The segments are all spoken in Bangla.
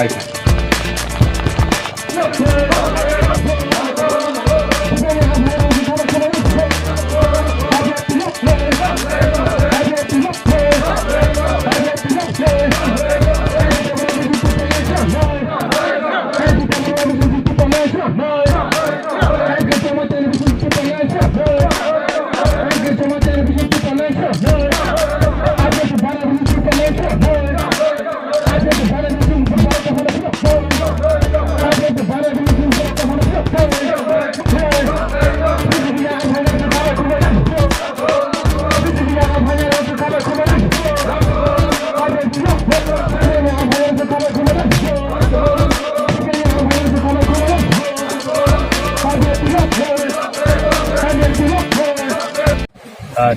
পাইছেন।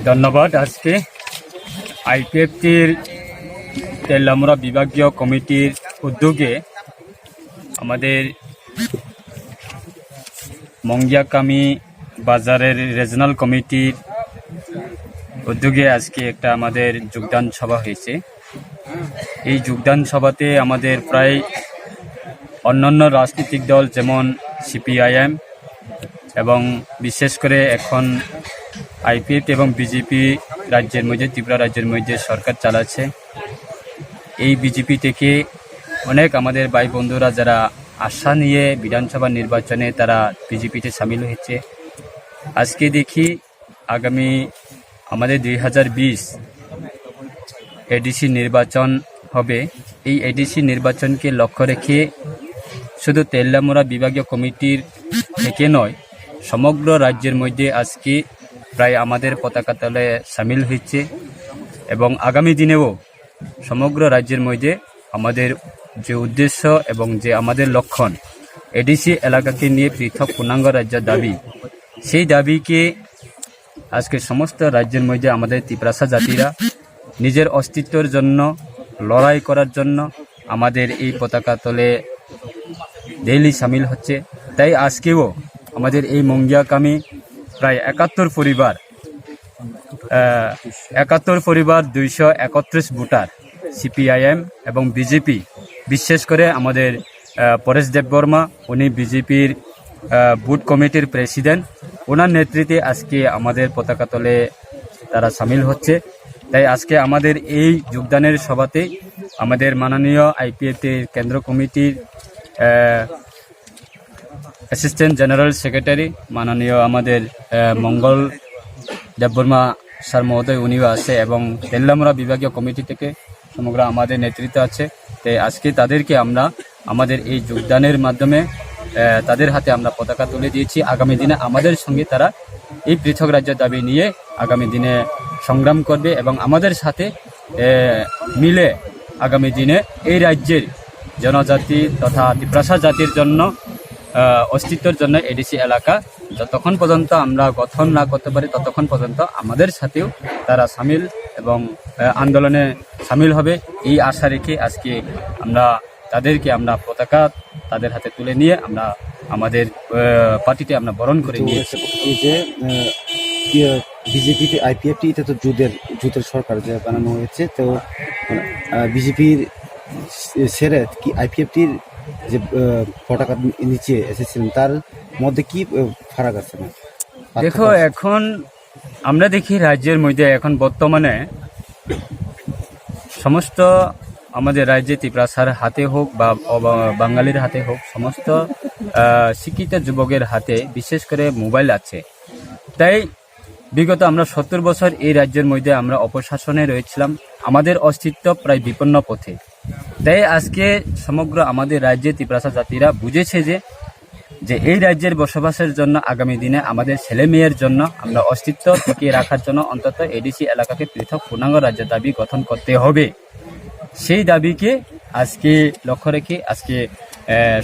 ধন্যবাদ। আজকে আইপিএফটির তেলামুড়া বিভাগীয় কমিটির উদ্যোগে আমাদের মঙ্গিয়াকামি বাজারের রিজনাল কমিটির উদ্যোগে আজকে একটা আমাদের যোগদান সভা হয়েছে। এই যোগদান সভাতে আমাদের প্রায় অন্যান্য রাজনৈতিক দল যেমন সিপিআইএম এবং বিশেষ করে এখন আইপিএফ এবং বিজেপি রাজ্যের মধ্যে, ত্রিপুরা রাজ্যের মধ্যে সরকার চালাচ্ছে। এই বিজেপি থেকে অনেক আমাদের ভাই বন্ধুরা যারা আশা নিয়ে বিধানসভা নির্বাচনে তারা বিজেপিতে সামিল হয়েছে। আজকে দেখি আগামী আমাদের 2020 এডিসি নির্বাচন হবে। এই এডিসি নির্বাচনকে লক্ষ্য রেখে শুধু তেলামুড়া বিভাগীয় কমিটির থেকে নয়, সমগ্র রাজ্যের মধ্যে আজকে প্রায় আমাদের পতাকা তলে সামিল হয়েছে এবং আগামী দিনেও সমগ্র রাজ্যের মধ্যে আমাদের যে উদ্দেশ্য এবং যে আমাদের লক্ষণ, এডিসি এলাকাকে নিয়ে পৃথক পূর্ণাঙ্গ রাজ্যের দাবি, সেই দাবিকে আজকে সমস্ত রাজ্যের মধ্যে আমাদের ত্রিপুরা জাতিরা নিজের অস্তিত্বের জন্য লড়াই করার জন্য আমাদের এই পতাকা তলে ডেইলি সামিল হচ্ছে। তাই আজকেও আমাদের এই মঙ্গিয়াকামি প্রায় 71 পরিবার 231 ভোটার সিপিআইএম এবং বিজেপি, বিশেষ করে আমাদের পরেশ দেববর্মা, উনি বিজেপির বুথ কমিটির প্রেসিডেন্ট, ওনার নেতৃত্বে আজকে আমাদের পতাকা তলে তারা সামিল হচ্ছে। তাই আজকে আমাদের এই যোগদানের সভাতে আমাদের মাননীয় আইপিএফটির কেন্দ্র কমিটির অ্যাসিস্ট্যান্ট জেনারেল সেক্রেটারি মাননীয় আমাদের মঙ্গল দেববর্মা স্যার মহোদয়, উনিও আছে এবং তেলামুড়া বিভাগীয় কমিটি থেকে সমগ্র আমাদের নেতৃত্ব আছে। তাই আজকে তাদেরকে আমরা আমাদের এই যোগদানের মাধ্যমে তাদের হাতে আমরা পতাকা তুলে দিয়েছি। আগামী দিনে আমাদের সঙ্গে তারা এই পৃথক রাজ্যের দাবি নিয়ে আগামী দিনে সংগ্রাম করবে এবং আমাদের সাথে মিলে আগামী দিনে এই রাজ্যের জনজাতি তথা ত্রিপুরা জাতির জন্য অস্তিত্বের জন্য এডিসি এলাকা যতক্ষণ পর্যন্ত আমরা গঠন না করতে পারি ততক্ষণ পর্যন্ত আমাদের সাথেও তারা সামিল এবং আন্দোলনে সামিল হবে, এই আশা রেখে আজকে আমরা পতাকা তাদের হাতে তুলে নিয়ে আমরা আমাদের পার্টিতে আমরা বরণ করে নিয়েছি। এই যে বিজেপি আইপিএফটি, এটা তো জুতের সরকার যে বানানো হয়েছে, তো বিজেপির সেরে কি আইপিএফটির যে পতাকা নিচে এসেছিলেন তার মধ্যে কি ফারাক আছে না? দেখো, এখন আমরা দেখি রাজ্যের মধ্যে এখন বর্তমানে সমস্ত আমাদের রাজ্যে ত্রিপুরার হাতে হোক বা বাঙালির হাতে হোক, সমস্ত শিক্ষিত যুবকের হাতে বিশেষ করে মোবাইল আছে। তাই বিগত আমরা 70 বছর এই রাজ্যের মধ্যে আমরা অপশাসনে রয়েছিলাম, আমাদের অস্তিত্ব প্রায় বিপন্ন পথে। তাই আজকে সমগ্র আমাদের রাজ্যে ত্রিপুরা জাতিরা বুঝেছে যে এই রাজ্যের বসবাসের জন্য আগামী দিনে আমাদের ছেলে মেয়ের জন্য আমরা অস্তিত্ব টিকিয়ে রাখার জন্য অন্তত এডিসি এলাকাকে পৃথক পূর্ণাঙ্গ রাজ্য দাবি গঠন করতে হবে। সেই দাবিকে আজকে লক্ষ্য রেখে আজকে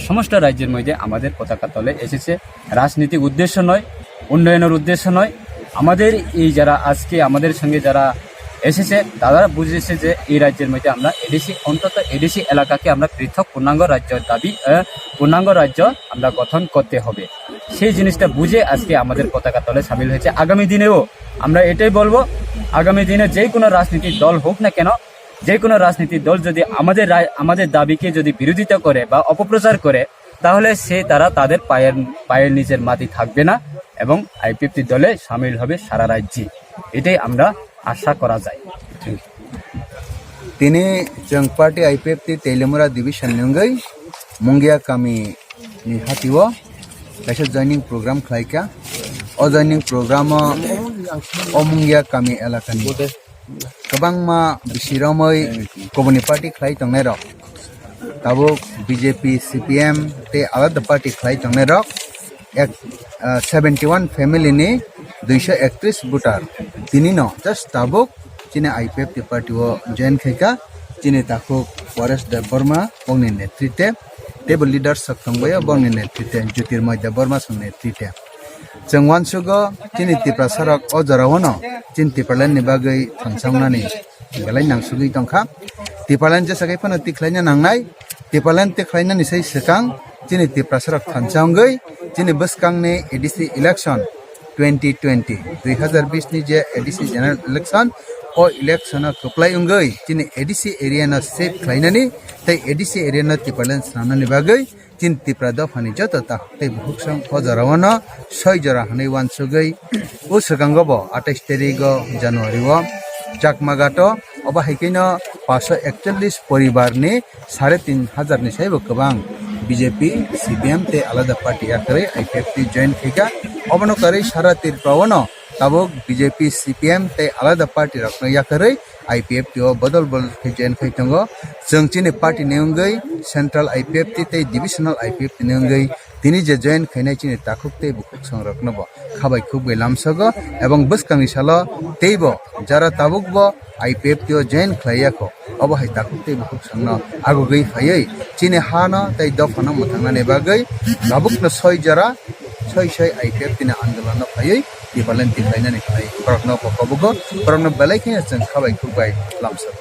সমস্ত রাজ্যের মধ্যে আমাদের পতাকা তলে এসেছে। রাজনীতিক উদ্দেশ্য নয়, উন্নয়নের উদ্দেশ্য নয়, আমাদের এই যারা আজকে আমাদের সঙ্গে যারা এসেছে তারা বুঝেছে যে এই রাজ্যের মধ্যে আমরা অন্তত এডিসি এলাকাকে আমরা পৃথক পূর্ণাঙ্গ রাজ্য দাবি পূর্ণাঙ্গ রাজ্য আমরা গঠন করতে হবে। সেই জিনিসটা বুঝে আজকে আমাদের পতাকা তলে সামিল হয়েছে। আগামী দিনেও আমরা এটাই বলবো, আগামী দিনে যে কোনো রাজনৈতিক দল হোক না কেন, যে কোনো রাজনীতির দল যদি আমাদের দাবিকে যদি বিরোধিতা করে বা অপপ্রচার করে, তাহলে তারা তাদের পায়ের নিচের মাটি থাকবে না এবং আইপিএফটি দলে সামিল হবে সারা রাজ্যে। এটাই আমরা আশা করা যায়। তিনি जों पार्टी आईपीएफटी तेलेमुरा डिविजन नंगै मुंगिया कामी नि हातिओ काइसा जॉइनिंग प्रोग्राम खालायका ओ जॉइनिंग प्रोग्राम ओ मुंगिया कामी एलाकानि गोबांमा बिसिरमै कबनि पार्टी खालाय तंनाय रक ताबो बीजेपी सीपीएम ते आलादा पार्टी खालाय तंनाय रक 71 फैमिली नि 231 भोटार तिनी न जस्ट ताबुक चीने आईपीएफ टी पार्टी वो जॉइन खेका चीने ताको परेश देव वर्मा बंगनि नेतृत्वे टेबल लीडर सकथंगबया बंगनि नेतृत्वे ज्योतिर्मय देव वर्मा सं नेतृत्वे जों वानसुगो चीने तिप्रा सरक अजरावन चीन तिप्रालाइन नि बागै थांसांनानै बेलाय नांसुगै दंखा तिप्रालाइन जे सगै फनो तिख्लायना नांनाय तिप्रालाइन तिख्लायनानै सै सकां चीने तिप्रा सरक थांसांगै चीने बसकांनि एडीसी इलेक्शन 2020 नि जे एडीसी जनरल इलेक्शन ओ इलेक्शन कपलाय उंगै चीनी एडीसी एरिया न सेट खालायनानै तै एडीसी एरिया न तिप्रालाइन स्नामनानै बागै चीन तिप्रा दफानि जत ता तै बुहुक्सं अजरावन 6 जरा हनै वानसुगै उ सगांगबो 28 तारिख जानुवारि व चाकमागाटो अबा हाइकैनो 541 परिवारनि 3500 नि साइबो गोबां बीजेपी सीपीएम ते आलादा पार्टी आकरै आईपीएफटी जॉइन खेका अबनो करै सारा तिरपावन ताबुक बीजेपी सीपीएम ते आलादा पार्टी रखनो याकरै आईपीएफटी ओ बदल जॉइन खैतंगो जों चीनी पार्टी नेंगै सेंट्रल आईपीएफटी ते डिविजनल आईपीएफटी नेंगै तिनी जे जॉइन खैनाय चीनी ताकुक ते बुकुक संरक्षणबो खाबाय खुब लामसगो एवं बसकांनि सालो तेबो जरा ताबुकबो आईपीएफटी ओ जॉइन खैयाखो अबो हाय ताकुक ते बुकुक संनो आगुगै फायै चीनी हानो तै दफानो मथांनानै बागै लाबुकनो 6 जरा 6 आईपीएफटी ना आंदोलन फायै तिप्रालाइन तिख्लायनानै खालाय परखनो पकबुगो परखनो बेलायखै जों खाबाय खुबाय लामसगो।